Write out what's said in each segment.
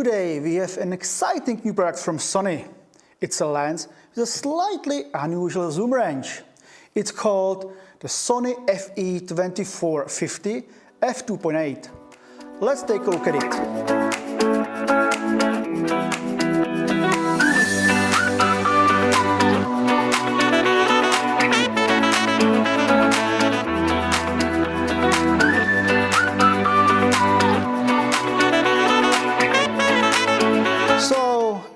Today we have an exciting new product from Sony. It's a lens with a slightly unusual zoom range. It's called the Sony FE 24-50 f2.8. Let's take a look at it.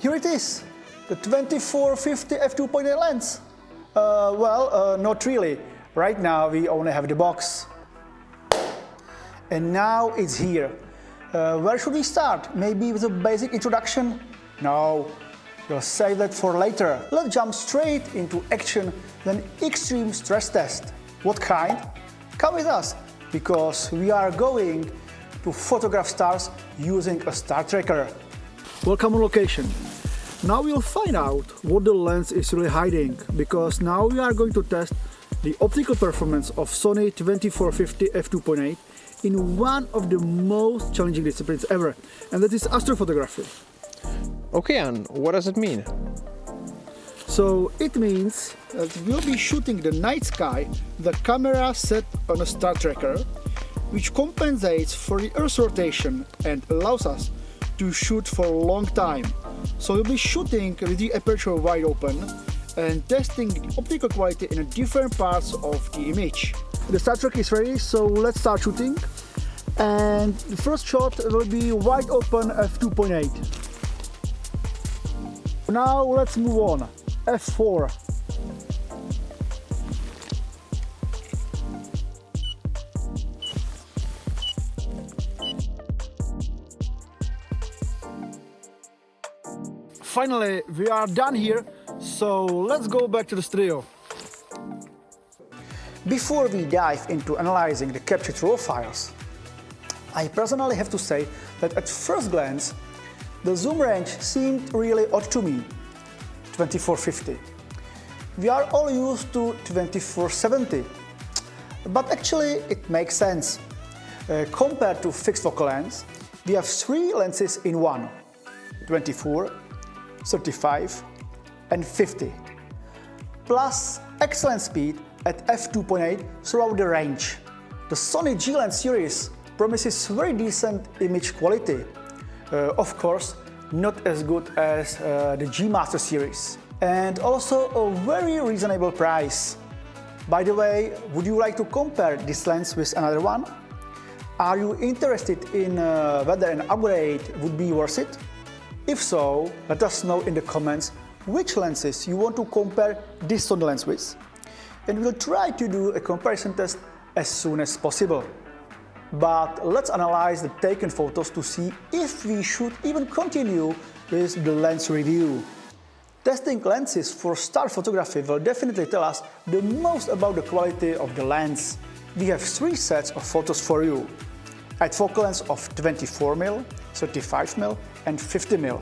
Here it is, the 24-50 f2.8 lens. Not really. Right now we only have the box. And now it's here. Where should we start? Maybe with a basic introduction? No, we'll save that for later. Let's jump straight into action with an extreme stress test. What kind? Come with us, because we are going to photograph stars using a star tracker. Welcome on location. Now we'll find out what the lens is really hiding, because now we are going to test the optical performance of Sony 24-50 f2.8 in one of the most challenging disciplines ever, and that is astrophotography. Okay, and what does it mean? So it means that we'll be shooting the night sky with a camera set on a star tracker, which compensates for the Earth's rotation and allows us to shoot for a long time. So we'll be shooting with the aperture wide open and testing the optical quality in different parts of the image. The star tracker is ready, so let's start shooting. And the first shot will be wide open f2.8. Now let's move on, f4. Finally, we are done here, so let's go back to the studio. Before we dive into analyzing the captured raw files, I personally have to say that at first glance, the zoom range seemed really odd to me, 24-50. We are all used to 24-70, but actually it makes sense. Compared to fixed focal lens, we have three lenses in one, 24, 35 and 50, plus excellent speed at f2.8 throughout the range. The Sony G lens series promises very decent image quality. Of course, not as good as the G Master series, and also a very reasonable price. By the way, would you like to compare this lens with another one? Are you interested in whether an upgrade would be worth it? If so, let us know in the comments which lenses you want to compare this Sony lens with, and we'll try to do a comparison test as soon as possible. But let's analyze the taken photos to see if we should even continue with the lens review. Testing lenses for star photography will definitely tell us the most about the quality of the lens. We have three sets of photos for you, at focal length of 24mm, 35mm and 50mm.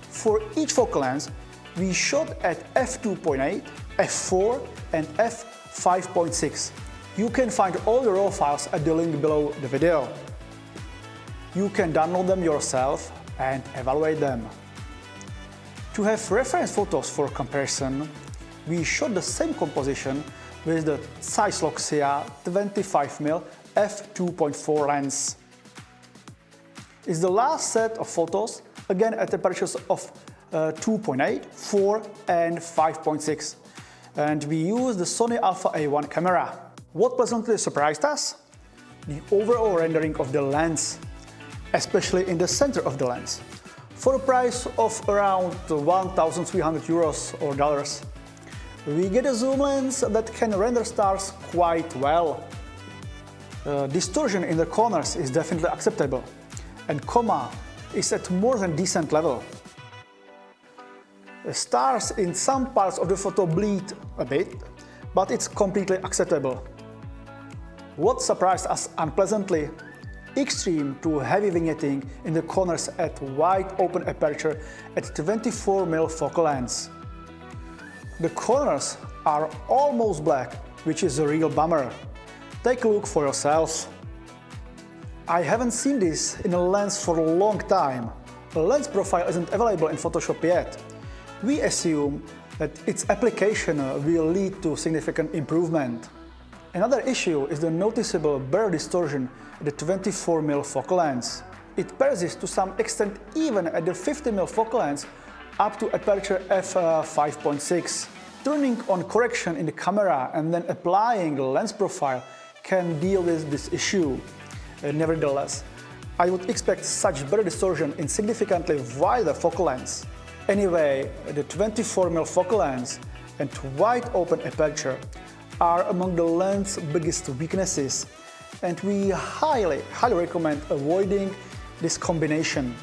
For each focal length, we shot at f2.8, f4 and f5.6. You can find all the raw files at the link below the video. You can download them yourself and evaluate them. To have reference photos for comparison, we shot the same composition with the Zeiss Loxia 25mm f2.4 lens. It's the last set of photos, again at apertures of 2.8, 4 and 5.6. And we use the Sony Alpha A1 camera. What pleasantly surprised us? The overall rendering of the lens, especially in the center of the lens. For a price of around 1,300 euros or dollars, we get a zoom lens that can render stars quite well. Distortion in the corners is definitely acceptable, and chroma is at more than decent level. The stars in some parts of the photo bleed a bit, but it's completely acceptable. What surprised us unpleasantly? Extreme to heavy vignetting in the corners at wide open aperture at 24mm focal length. The corners are almost black, which is a real bummer. Take a look for yourself. I haven't seen this in a lens for a long time. a lens profile isn't available in Photoshop yet, we assume that its application will lead to significant improvement. Another issue is the noticeable blur distortion at the 24mm focal length. It persists to some extent even at the 50mm focal length up to aperture f5.6. Turning on correction in the camera and then applying the lens profile can deal with this issue. Nevertheless, I would expect such blur distortion in significantly wider focal lengths. Anyway, the 24mm focal length and wide open aperture are among the lens's biggest weaknesses, and we highly recommend avoiding this combination.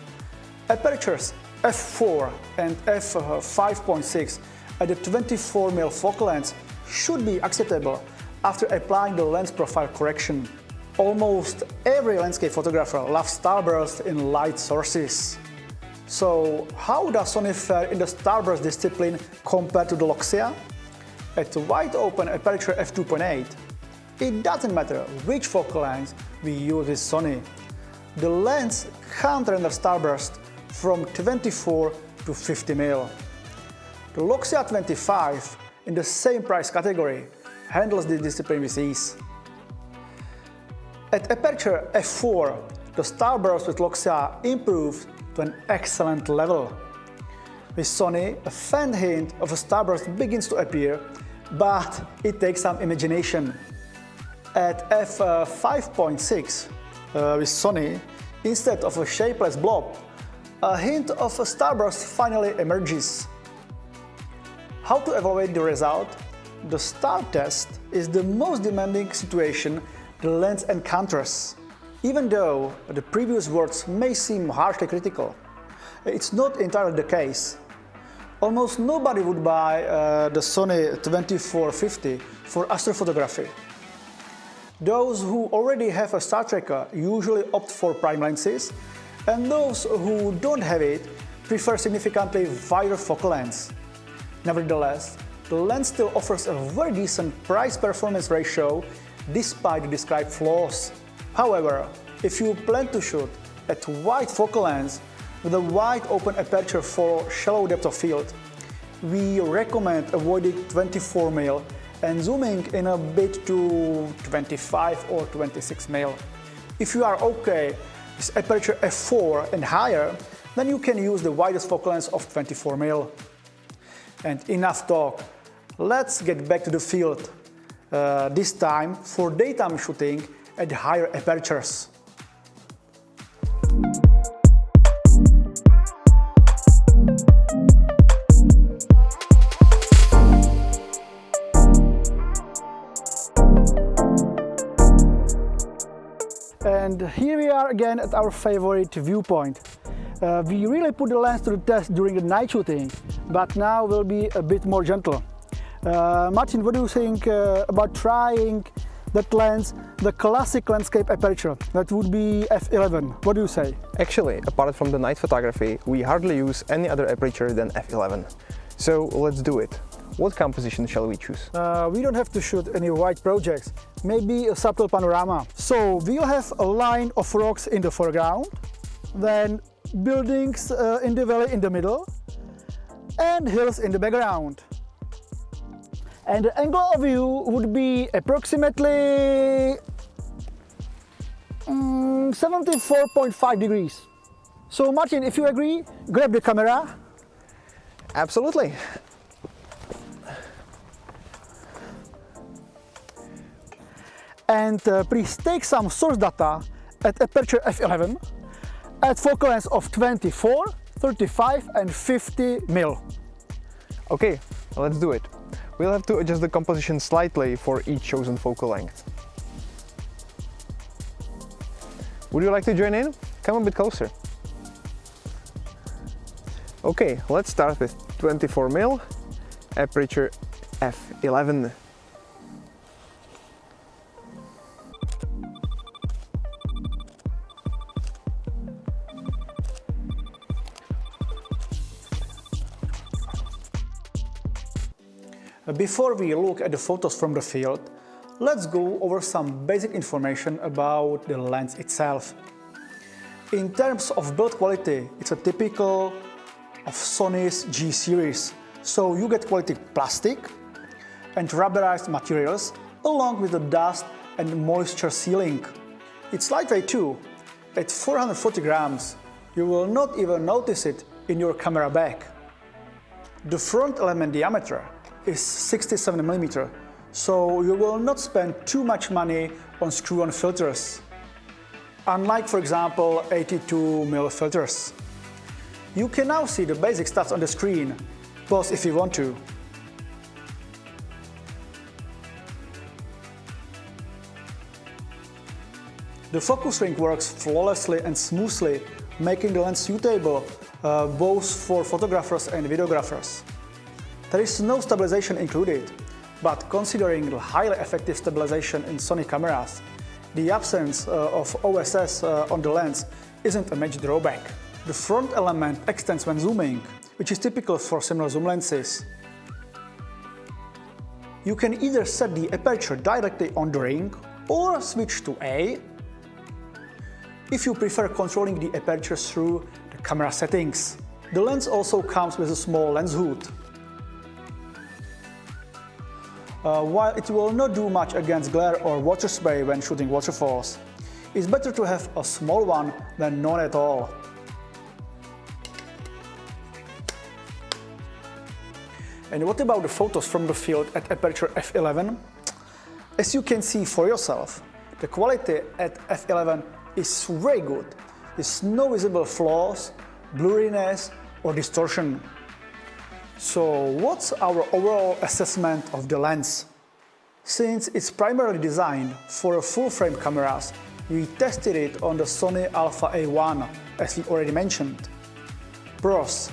Apertures f4 and f5.6 at the 24mm focal length should be acceptable after applying the lens profile correction. Almost every landscape photographer loves Starburst in light sources. So how does Sony fare in the Starburst discipline compared to the Loxia? At wide open aperture f2.8, it doesn't matter which focal length we use with Sony. The lens can't render Starburst from 24 to 50mm. The Loxia 25, in the same price category, handles this discipline with ease. At aperture f4, the Starburst with Loxia improved to an excellent level. With Sony, a faint hint of a Starburst begins to appear, but it takes some imagination. At f5.6, with Sony, instead of a shapeless blob, a hint of a Starburst finally emerges. How to evaluate the result? The star test is the most demanding situation the lens encounters. Even though the previous words may seem harshly critical, it's not entirely the case. Almost nobody would buy the Sony 24-50 for astrophotography. Those who already have a star tracker usually opt for prime lenses, and those who don't have it prefer significantly wider focal lengths. Nevertheless, the lens still offers a very decent price-performance ratio despite the described flaws. However, if you plan to shoot at wide focal lengths with a wide open aperture for shallow depth of field, we recommend avoiding 24mm and zooming in a bit to 25 or 26mm. If you are okay with aperture f4 and higher, then you can use the widest focal length of 24mm. And enough talk, let's get back to the field, this time for daytime shooting at higher apertures. And here we are again at our favorite viewpoint. We really put the lens to the test during the night shooting, but now we'll be a bit more gentle. Martin, what do you think about trying that lens, the classic landscape aperture? That would be f11. What do you say? Actually, apart from the night photography, we hardly use any other aperture than f11. So let's do it. What composition shall we choose? We don't have to shoot any wide projects, maybe a subtle panorama. So we'll have a line of rocks in the foreground, then buildings in the valley in the middle, and hills in the background. And the angle of view would be approximately 74.5 degrees. So Martin, if you agree, grab the camera. Absolutely. And please take some source data at aperture f11 at focal length of 24, 35 and 50mm. Okay, let's do it. We'll have to adjust the composition slightly for each chosen focal length. Would you like to join in? Come a bit closer. Okay, let's start with 24mm, aperture f11. Before we look at the photos from the field, let's go over some basic information about the lens itself. In terms of build quality, it's a typical of Sony's G series. So you get quality plastic and rubberized materials along with the dust and moisture sealing. It's lightweight too. At 440 grams, you will not even notice it in your camera bag. The front element diameter is 67mm, so you will not spend too much money on screw-on filters, unlike, for example, 82mm filters. You can now see the basic stats on the screen, pause if you want to. The focus ring works flawlessly and smoothly, making the lens suitable both for photographers and videographers. There is no stabilization included, but considering the highly effective stabilization in Sony cameras, the absence of OSS on the lens isn't a major drawback. The front element extends when zooming, which is typical for similar zoom lenses. You can either set the aperture directly on the ring or switch to A if you prefer controlling the aperture through the camera settings. The lens also comes with a small lens hood. While it will not do much against glare or water spray when shooting waterfalls, it's better to have a small one than none at all. And what about the photos from the field at Aperture f11? As you can see for yourself, the quality at f11 is very good. There's no visible flaws, blurriness or distortion. So what's our overall assessment of the lens? Since it's primarily designed for full-frame cameras, we tested it on the Sony Alpha A1, as we already mentioned. Pros: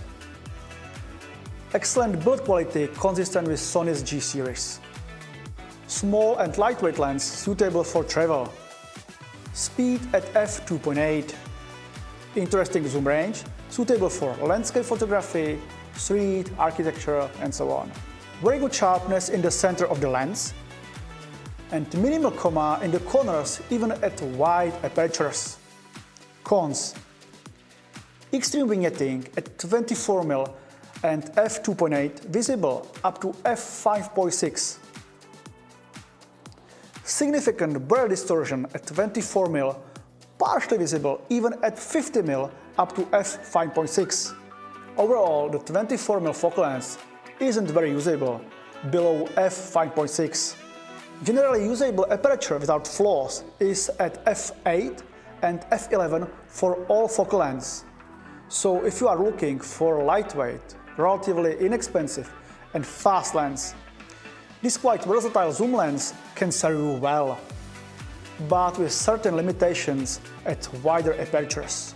excellent build quality consistent with Sony's G series. Small and lightweight lens suitable for travel. Speed at f2.8. Interesting zoom range, suitable for landscape photography, street, architecture, and so on. Very good sharpness in the center of the lens, and minimal coma in the corners even at wide apertures. Cons: extreme vignetting at 24mm and f2.8 visible up to f5.6. Significant blur distortion at 24mm, partially visible even at 50mm up to f5.6. Overall, the 24mm focal length isn't very usable, below f5.6. Generally usable aperture without flaws is at f8 and f11 for all focal lengths. So if you are looking for lightweight, relatively inexpensive and fast lens, this quite versatile zoom lens can serve you well, but with certain limitations at wider apertures.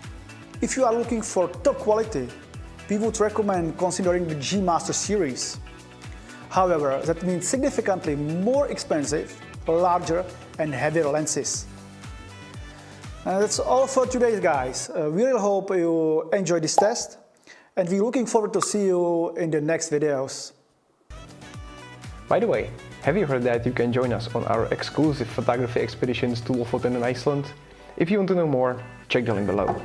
If you are looking for top quality, we would recommend considering the G Master series. However, that means significantly more expensive, larger and heavier lenses. That's all for today, guys. We really hope you enjoyed this test, and we're looking forward to see you in the next videos. By the way, have you heard that you can join us on our exclusive photography expeditions to Lofoten in Iceland? If you want to know more, check the link below.